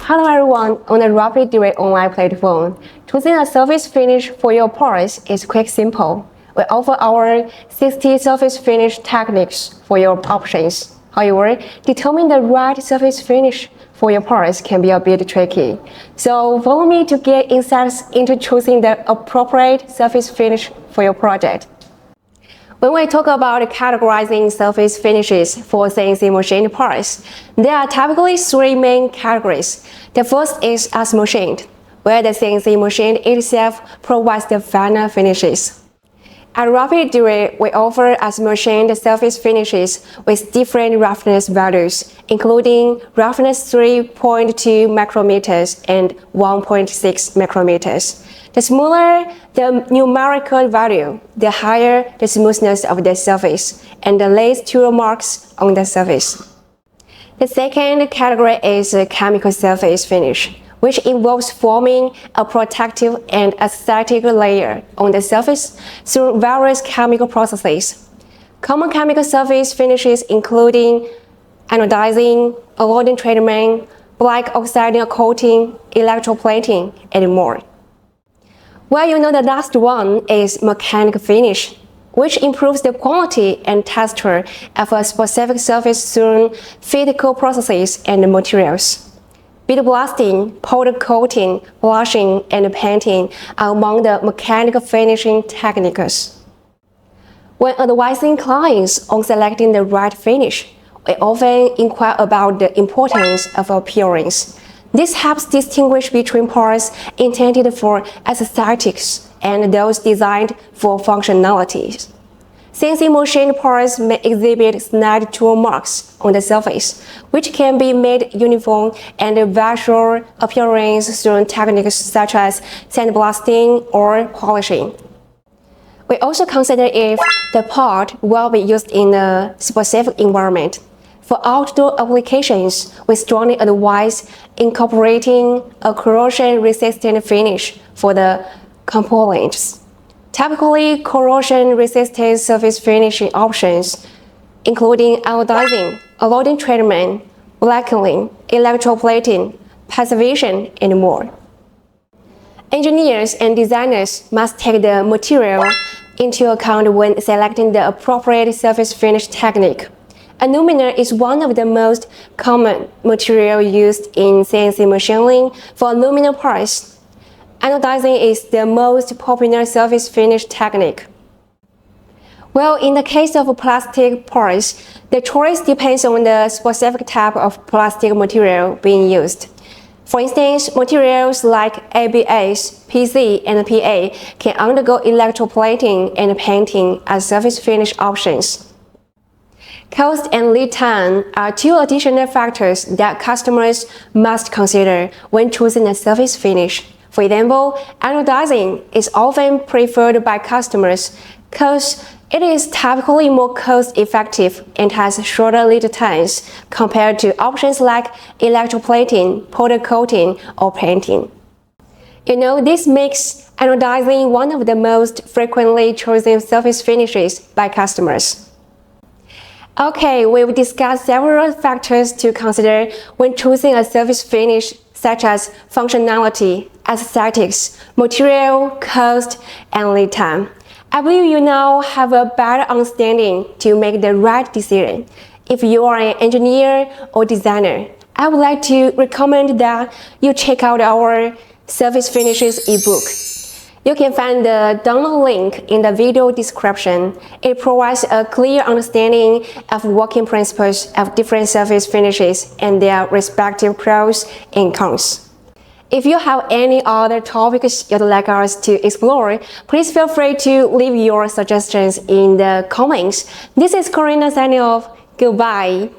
Hello everyone on the RapidDirect online platform. Choosing a surface finish for your parts is quick simple. We offer our 60 surface finish techniques for your options. However, determining the right surface finish for your parts can be a bit tricky. So follow me to get insights into choosing the appropriate surface finish for your project. When we talk about categorizing surface finishes for CNC machined parts, there are typically three main categories. The first is as machined, where the CNC machine itself provides the final finishes. At RapidDirect, we offer as machined surface finishes with different roughness values, including roughness 3.2 micrometers and 1.6 micrometers. The smaller the numerical value, the higher the smoothness of the surface and the less tool marks on the surface. The second category is a chemical surface finish, which involves forming a protective and aesthetic layer on the surface through various chemical processes. Common chemical surface finishes including anodizing, avoiding treatment, black oxiding coating, electroplating, and more. Well, you know the last one is mechanical finish, which improves the quality and texture of a specific surface through physical processes and materials. Bead blasting, powder coating, blushing, and painting are among the mechanical finishing techniques. When advising clients on selecting the right finish, we often inquire about the importance of appearance. This helps distinguish between parts intended for aesthetics and those designed for functionalities. CNC machined parts may exhibit snide tool marks on the surface, which can be made uniform and visual appearance through techniques such as sandblasting or polishing. We also consider if the part will be used in a specific environment. For outdoor applications, we strongly advise incorporating a corrosion-resistant finish for the components. Typically, corrosion-resistant surface finishing options, including anodizing, avoiding treatment, blackening, electroplating, passivation, and more. Engineers and designers must take the material into account when selecting the appropriate surface finish technique. Aluminum is one of the most common materials used in CNC machining for aluminum parts. Anodizing is the most popular surface finish technique. Well, in the case of plastic parts, the choice depends on the specific type of plastic material being used. For instance, materials like ABS, PC, and PA can undergo electroplating and painting as surface finish options. Cost and lead time are two additional factors that customers must consider when choosing a surface finish. For example, anodizing is often preferred by customers because it is typically more cost-effective and has shorter lead times compared to options like electroplating, powder coating, or painting. You know, this makes anodizing one of the most frequently chosen surface finishes by customers. Okay, we've discussed several factors to consider when choosing a surface finish, such as functionality, aesthetics, material, cost, and lead time. I believe you now have a better understanding to make the right decision. If you are an engineer or designer, I would like to recommend that you check out our Surface Finishes ebook. You can find the download link in the video description. It provides a clear understanding of working principles of different surface finishes and their respective pros and cons. If you have any other topics you'd like us to explore, please feel free to leave your suggestions in the comments. This is Carina signing off. Goodbye.